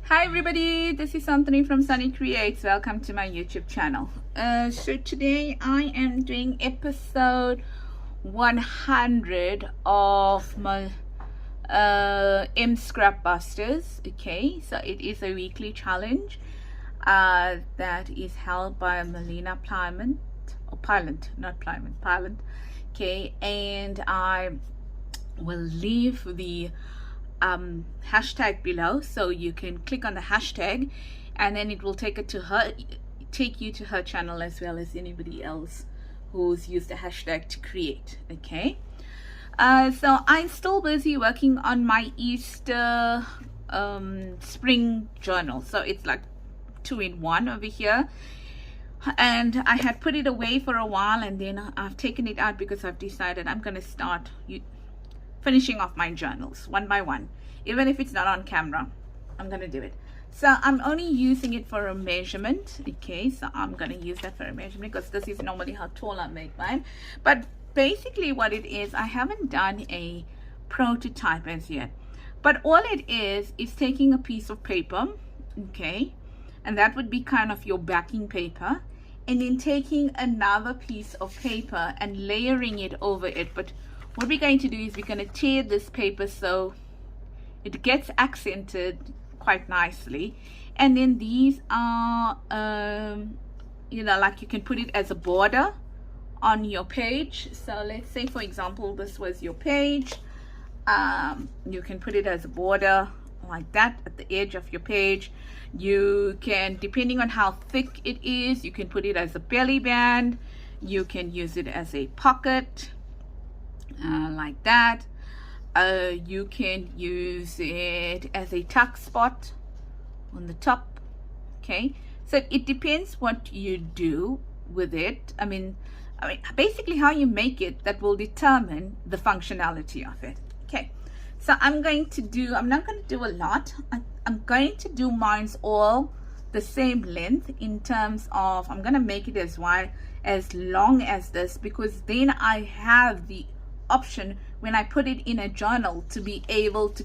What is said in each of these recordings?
Hi everybody, this is Anthony from Sunny Creates. Welcome to my YouTube channel. So today I am doing episode 100 of my msscrapbusters. Okay, so it is a weekly challenge that is held by Melina Plyment, or Pylant, not Plyment, Pylant. Okay, and I will leave the hashtag below, so you can click on the hashtag and then it will take you to her channel, as well as anybody else who's used the hashtag to create. Okay, so I'm still busy working on my Easter spring journal, so it's like 2-in-1 over here, and I had put it away for a while and then I've taken it out because I've decided I'm going to start finishing off my journals one by one. Even if it's not on camera, I'm going to do it. So I'm only using it for a measurement. Okay, so I'm going to use that for a measurement because this is normally how tall I make mine. But basically what it is, I haven't done a prototype as yet. But all it is taking a piece of paper, okay, and that would be kind of your backing paper, and then taking another piece of paper and layering it over it. But what we're going to do is we're going to tear this paper so it gets accented quite nicely. And then these are, like you can put it as a border on your page. So let's say, for example, this was your page. You can put it as a border like that at the edge of your page. You can, depending on how thick it is, you can put it as a belly band. You can use it as a pocket. Like that. You can use it as a tuck spot on the top. Okay, so it depends what you do with it. I mean basically how you make it, that will determine the functionality of it. Okay, so I'm not going to do a lot. I'm going to do mine's all the same length, in terms of I'm going to make it as wide, as long as this, because then I have the option when I put it in a journal to be able to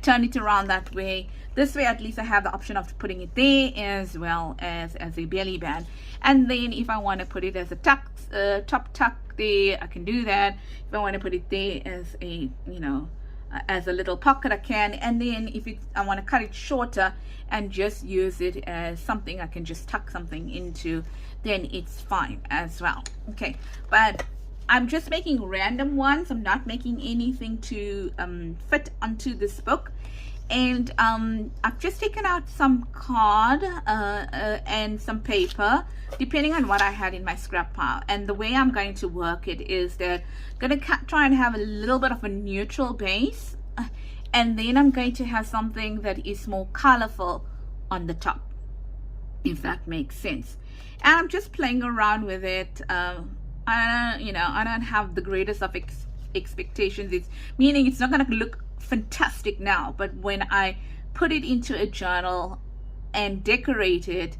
turn it around that way. This way at least I have the option of putting it there as well as a belly band. And then if I want to put it as a top tuck there, I can do that. If I want to put it there as a as a little pocket, I can. And then if I want to cut it shorter and just use it as something I can just tuck something into, then it's fine as well. Okay, but I'm just making random ones. I'm not making anything to fit onto this book. And I've just taken out some card and some paper, depending on what I had in my scrap pile. And the way I'm going to work it is that I'm going to try and have a little bit of a neutral base. And then I'm going to have something that is more colorful on the top, if that makes sense. And I'm just playing around with it. I don't have the greatest of expectations. It's meaning it's not going to look fantastic now, but when I put it into a journal and decorate it,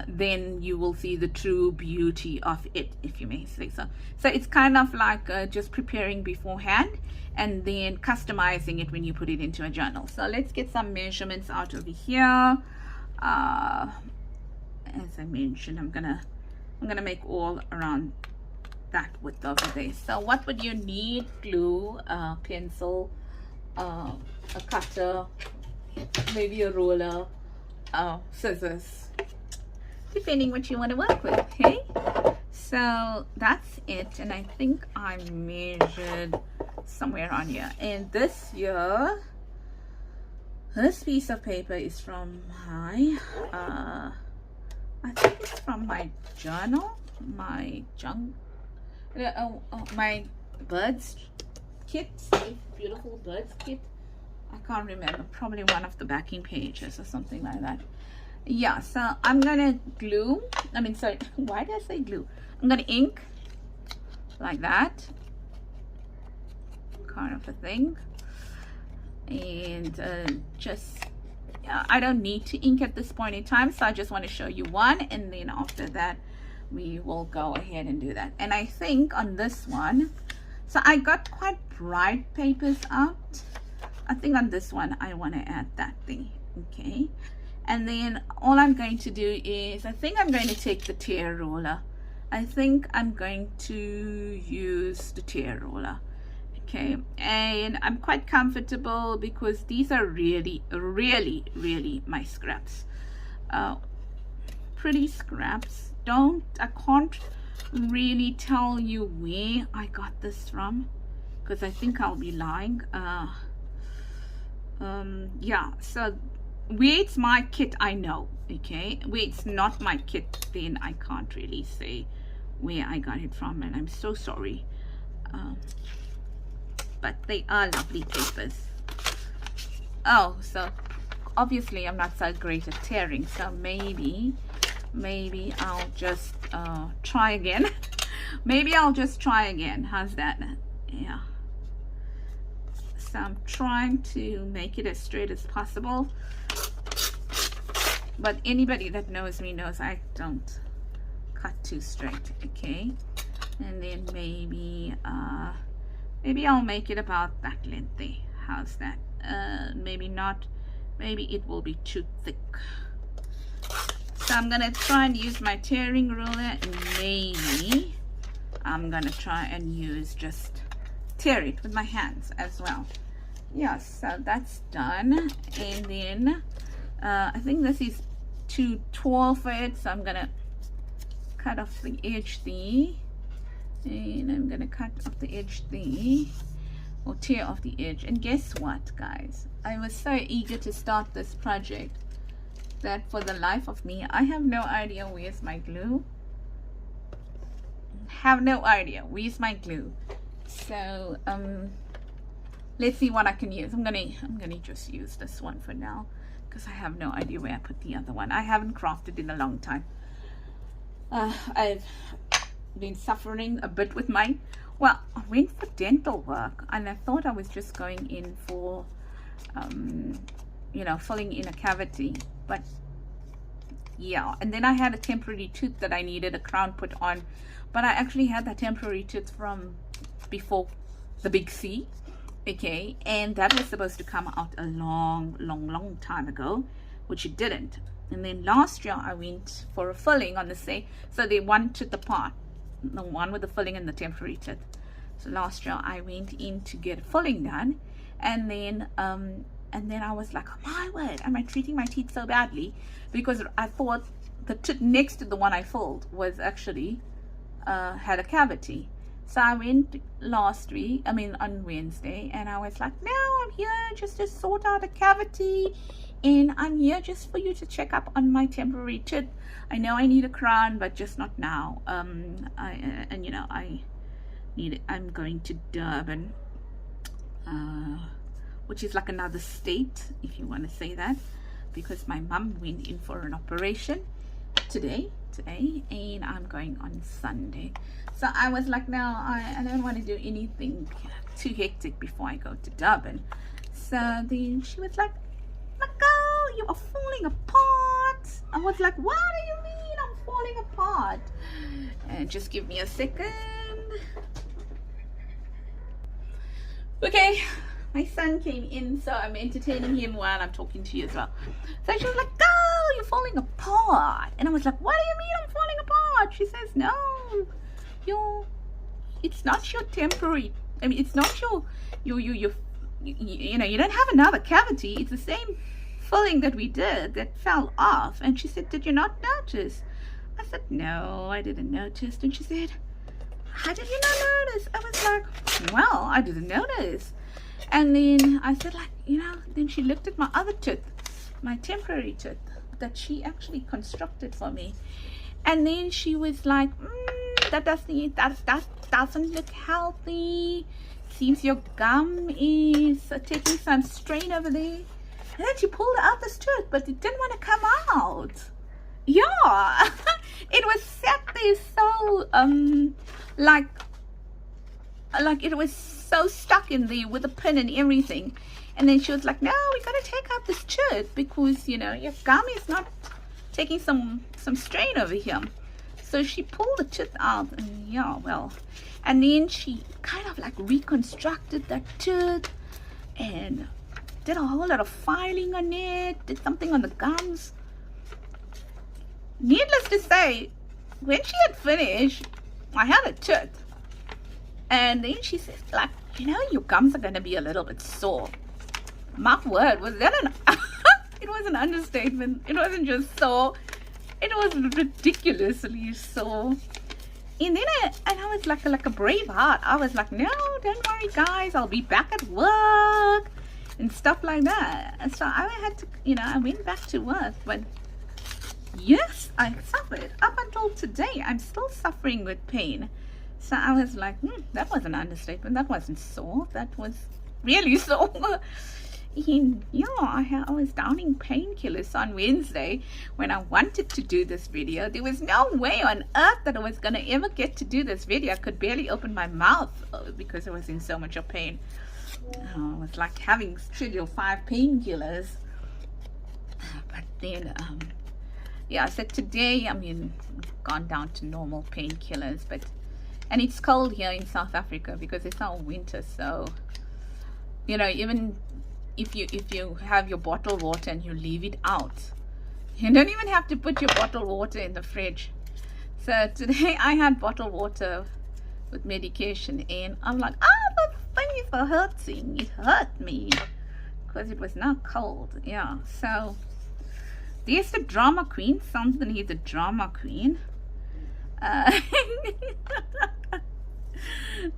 then you will see the true beauty of it, if you may say so. So it's kind of like just preparing beforehand and then customizing it when you put it into a journal. So let's get some measurements out over here. As I mentioned, I'm gonna make all around that width over there. So what would you need? Glue, pencil, a cutter, maybe a roller, scissors, depending what you want to work with. Okay, so that's it. And I think I measured somewhere on here. And this piece of paper is from my I think it's from my journal, my birds kit, beautiful birds kit. I can't remember, probably one of the backing pages or something like that. Yeah, so I'm gonna glue, why did I say glue? I'm gonna ink like that, kind of a thing. And I don't need to ink at this point in time, so I just want to show you one, and then after that we will go ahead and do that. And I think on this one, so I got quite bright papers out. I think on this one I want to add that thing. Okay, and then all I'm going to do is, I think I'm going to take the tear roller. I think I'm going to use the tear roller. Okay, and I'm quite comfortable because these are really my scraps, pretty scraps. I can't really tell you where I got this from because I think I'll be lying. Yeah, so where it's my kit I know, okay, where it's not my kit then I can't really say where I got it from, and I'm so sorry. But they are lovely papers. Oh, so obviously I'm not so great at tearing, so maybe I'll just try again. Maybe I'll just try again. How's that? Yeah, so I'm trying to make it as straight as possible, but anybody that knows me knows I don't cut too straight. Okay, and then maybe I'll make it about that length there. How's that? Maybe not. Maybe it will be too thick. So I'm gonna try and use my tearing ruler, and maybe I'm gonna try and use just tear it with my hands as well. Yeah, so that's done. And then I think this is too tall for it, so I'm gonna cut off the edge there. And I'm gonna cut off the edge there, or tear off the edge. And guess what, guys, I was so eager to start this project that for the life of me I have no idea where's my glue. Have no idea where's my glue. So let's see what I can use. I'm gonna just use this one for now because I have no idea where I put the other one. I haven't crafted in a long time. I've been suffering a bit with mine. Well, I went for dental work and I thought I was just going in for you know, filling in a cavity, but yeah, and then I had a temporary tooth that I needed a crown put on, but I actually had that temporary tooth from before the big C. Okay, and that was supposed to come out a long time ago, which it didn't. And then last year I went for a filling on the same, so they one tooth apart, the one with the filling and the temporary tooth. So last year I went in to get a filling done, and then I was like, oh my word, am I treating my teeth so badly? Because I thought the tooth next to the one I filled was actually had a cavity. So I went on Wednesday, and I was like, no, I'm here just to sort out a cavity, and I'm here just for you to check up on my temporary tooth. I know I need a crown, but just not now. I'm going to Durban, which is like another state, if you want to say that, because my mum went in for an operation today, and I'm going on Sunday. So I was like, no, I don't want to do anything too hectic before I go to Durban. So then she was like, my girl, you are falling apart. I was like, what do you mean I'm falling apart? And just give me a second. Okay, my son came in, so I'm entertaining him while I'm talking to you as well. So she was like, girl, you're falling apart. And I was like, what do you mean I'm falling apart? She says, no, it's not your temporary, it's not your you know, you don't have another cavity. It's the same filling that we did that fell off. And she said, did you not notice? I said, no, I didn't notice. And she said, how did you not notice? I was like, well, I didn't notice. And then I said, like, you know, then she looked at my other tooth, my temporary tooth that she actually constructed for me. And then she was like, that doesn't look healthy. Seems your gum is taking some strain over there. And then she pulled out this tooth, but it didn't want to come out. Yeah, it was sat there so like it was so stuck in there with a pin and everything. And then she was like, no, we got to take out this tooth because, you know, your gum is not taking some strain over here. So she pulled the tooth out, and yeah, well, and then she kind of like reconstructed that tooth, and did a whole lot of filing on it, did something on the gums. Needless to say, when she had finished, I had a tooth. And then she said, like, you know, your gums are going to be a little bit sore. My word, was that an... It was an understatement. It wasn't just sore. It was ridiculously sore. And then I was like a brave heart. I was like, no, don't worry, guys. I'll be back at work and stuff like that. And so I had to, you know, I went back to work. But yes, I suffered. Up until today, I'm still suffering with pain. So I was like, that was an understatement. That wasn't sore. That was really sore. And yeah, I was downing painkillers on Wednesday when I wanted to do this video. There was no way on earth that I was going to ever get to do this video. I could barely open my mouth because I was in so much of pain. It was like having schedule 5 painkillers. But then, yeah, so today, I mean, gone down to normal painkillers. And it's cold here in South Africa because it's now winter. So, you know, even if you have your bottled water and you leave it out, you don't even have to put your bottled water in the fridge. So today I had bottled water with medication and I'm like, the thing is hurting. It hurt me because it was not cold. Yeah, so there's the drama queen. Something he's a drama queen.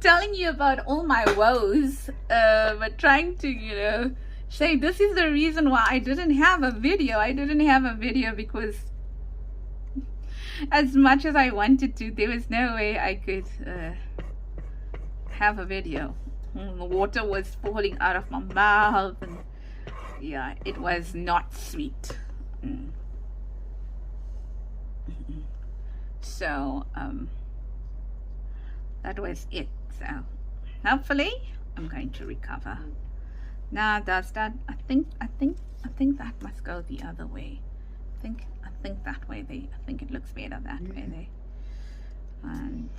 Telling you about all my woes, but trying to, you know, say this is the reason why I didn't have a video. I didn't have a video because as much as I wanted to, there was no way I could have a video. The water was falling out of my mouth and yeah, it was not sweet. So that was it. So hopefully I'm going to recover. Now does that, I think that must go the other way. I think that way I think it looks better that way there. And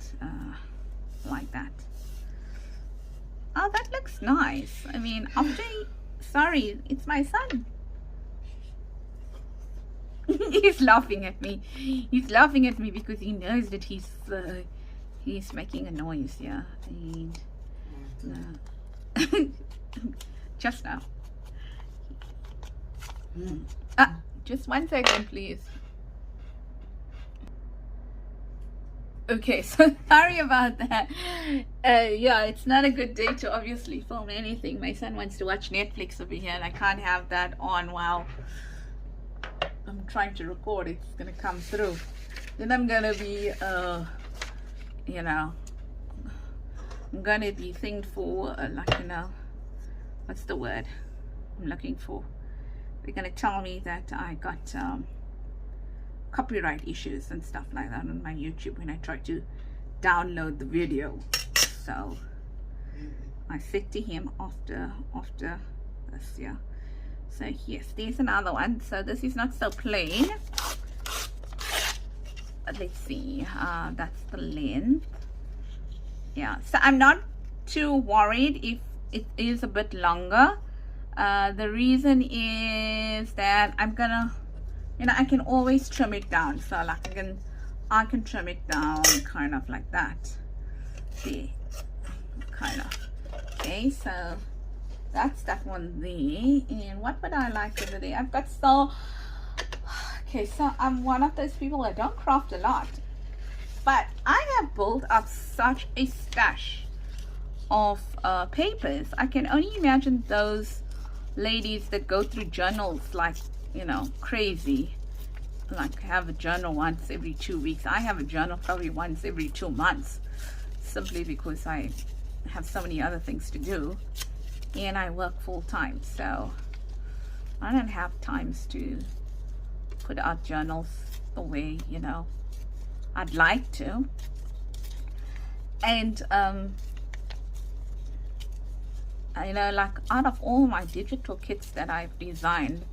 like that. Oh, that looks nice. I mean, after sorry, it's my son. He's laughing at me. He's laughing at me because he knows that he's making a noise, yeah. And just now. Just 1 second, please. Okay, so sorry about that. Yeah, it's not a good day to obviously film anything. My son wants to watch Netflix over here and I can't have that on while I'm trying to record. It's gonna come through. Then I'm gonna be you know, I'm gonna be thinged for like, you know, what's the word I'm looking for? They're gonna tell me that I got copyright issues and stuff like that on my YouTube when I try to download the video. So I said to him after this, yeah. So yes, there's another one. So this is not so plain. Let's see, that's the length. Yeah, so I'm not too worried if it is a bit longer. The reason is that I'm gonna, you know, I can always trim it down. So like I can trim it down kind of like that. See, kind of. Okay, so that's that one there. And what would I like over there? I've got okay, so I'm one of those people that don't craft a lot, but I have built up such a stash of papers. I can only imagine those ladies that go through journals like, you know, crazy, like have a journal once every 2 weeks. I have a journal probably once every 2 months, simply because I have so many other things to do and I work full-time, so I don't have times to put out journals the way, you know, I'd like to. And you know, like out of all my digital kits that I've designed,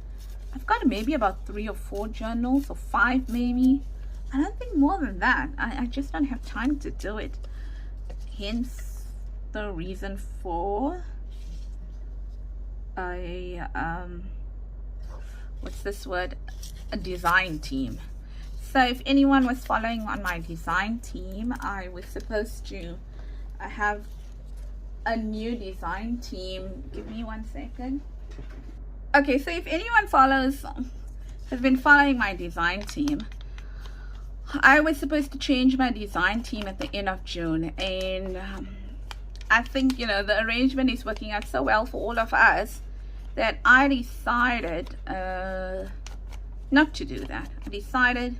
I've got maybe about 3 or 4 journals, or 5 maybe. I don't think more than that. I just don't have time to do it. Hence the reason for a what's this word, a design team. So if anyone was following on my design team, I was supposed to have a new design team. Give me 1 second. Okay, so if anyone has been following my design team, I was supposed to change my design team at the end of June, and I think, you know, the arrangement is working out so well for all of us that I decided not to do that. I decided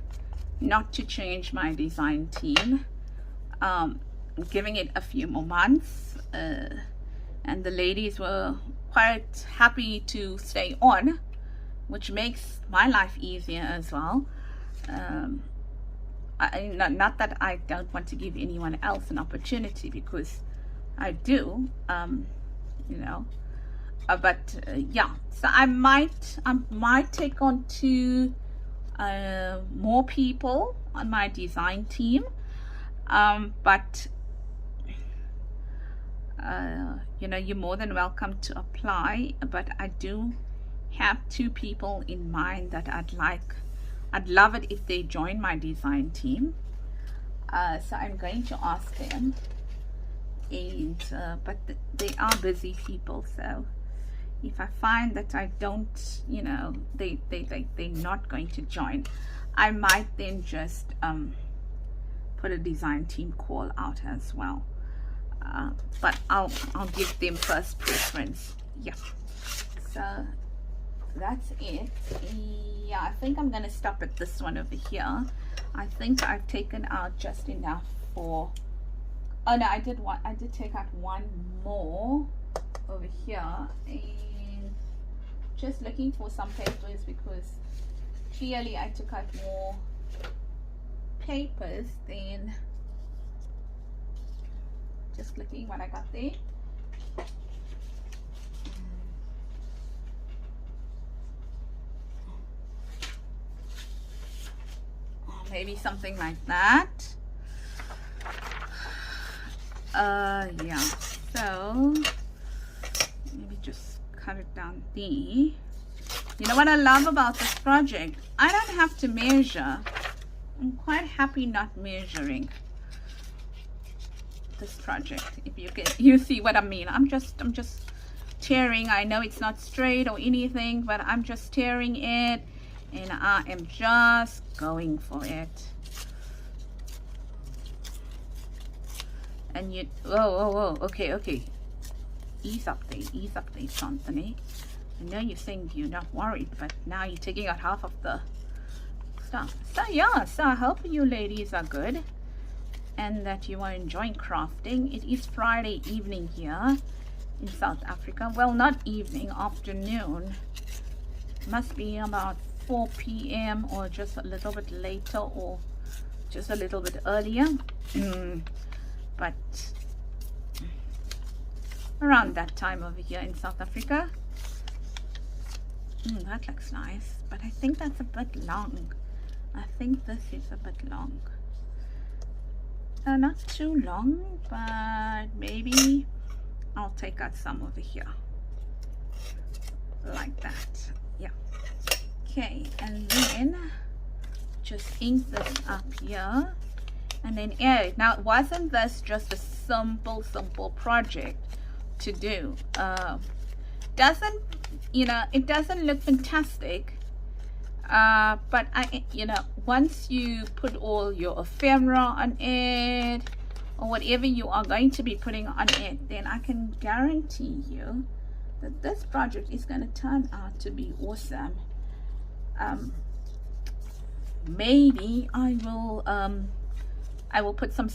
not to change my design team, giving it a few more months, and the ladies were quite happy to stay on, which makes my life easier as well. Not that I don't want to give anyone else an opportunity, because I do, you know, but yeah, so I might take on 2 more people on my design team, but you know, you're more than welcome to apply. But I do have 2 people in mind that I'd love it if they join my design team. So I'm going to ask them, and but they are busy people, so if I find that I don't, you know, they're not going to join, I might then just put a design team call out as well. But I'll give them first preference. Yeah, so that's it. Yeah, I think I'm gonna stop at this one over here. I think I've taken out just enough for, oh no, I did take out 1 more over here, and just looking for some papers, because clearly I took out more papers than just looking what I got there. Maybe something like that. Yeah, so maybe just cut it down there. You know what I love about this project? I don't have to measure. I'm quite happy not measuring this project. If you see what I mean. I'm just tearing. I know it's not straight or anything, but I'm just tearing it, and I am just going for it. And you, whoa, okay, ease up there, Anthony. I know you're saying you're not worried, but now you're taking out half of the stuff. So yeah, so I hope you ladies are good and that you are enjoying crafting. It is Friday evening here in South Africa. Well, not evening, afternoon. Must be about 4 p.m. or just a little bit later, or just a little bit earlier. But around that time over here in South Africa. That looks nice, but I think that's a bit long. I think this is a bit long. Not too long, but maybe I'll take out some over here like that. Yeah, okay, and then just ink this up here, and then add. Now, wasn't this just a simple project to do? Doesn't, you know, it doesn't look fantastic, but you know, once you put all your ephemera on it, or whatever you are going to be putting on it, then I can guarantee you that this project is going to turn out to be awesome. Maybe I will put some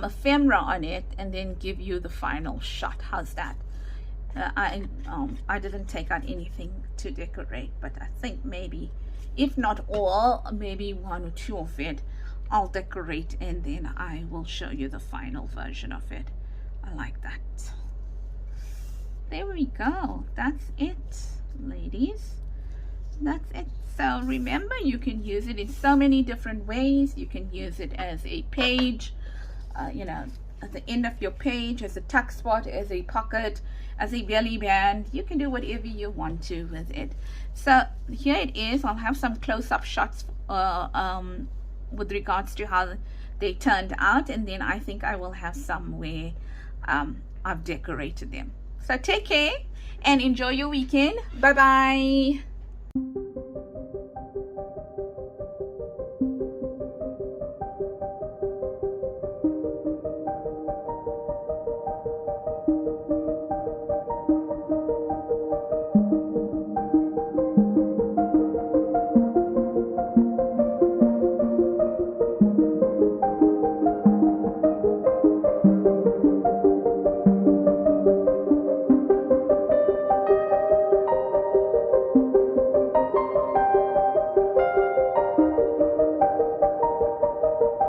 ephemera on it and then give you the final shot. How's that? I didn't take out anything to decorate, but I think maybe, if not all, maybe 1 or 2 of it I'll decorate, and then I will show you the final version of it. I like that. There we go. That's it, ladies. That's it. So remember, you can use it in so many different ways. You can use it as a page, you know, at the end of your page, as a tuck spot, as a pocket, as a belly band. You can do whatever you want to with it. So here it is. I'll have some close-up shots with regards to how they turned out, and then I think I will have some where I've decorated them. So take care and enjoy your weekend. Bye bye.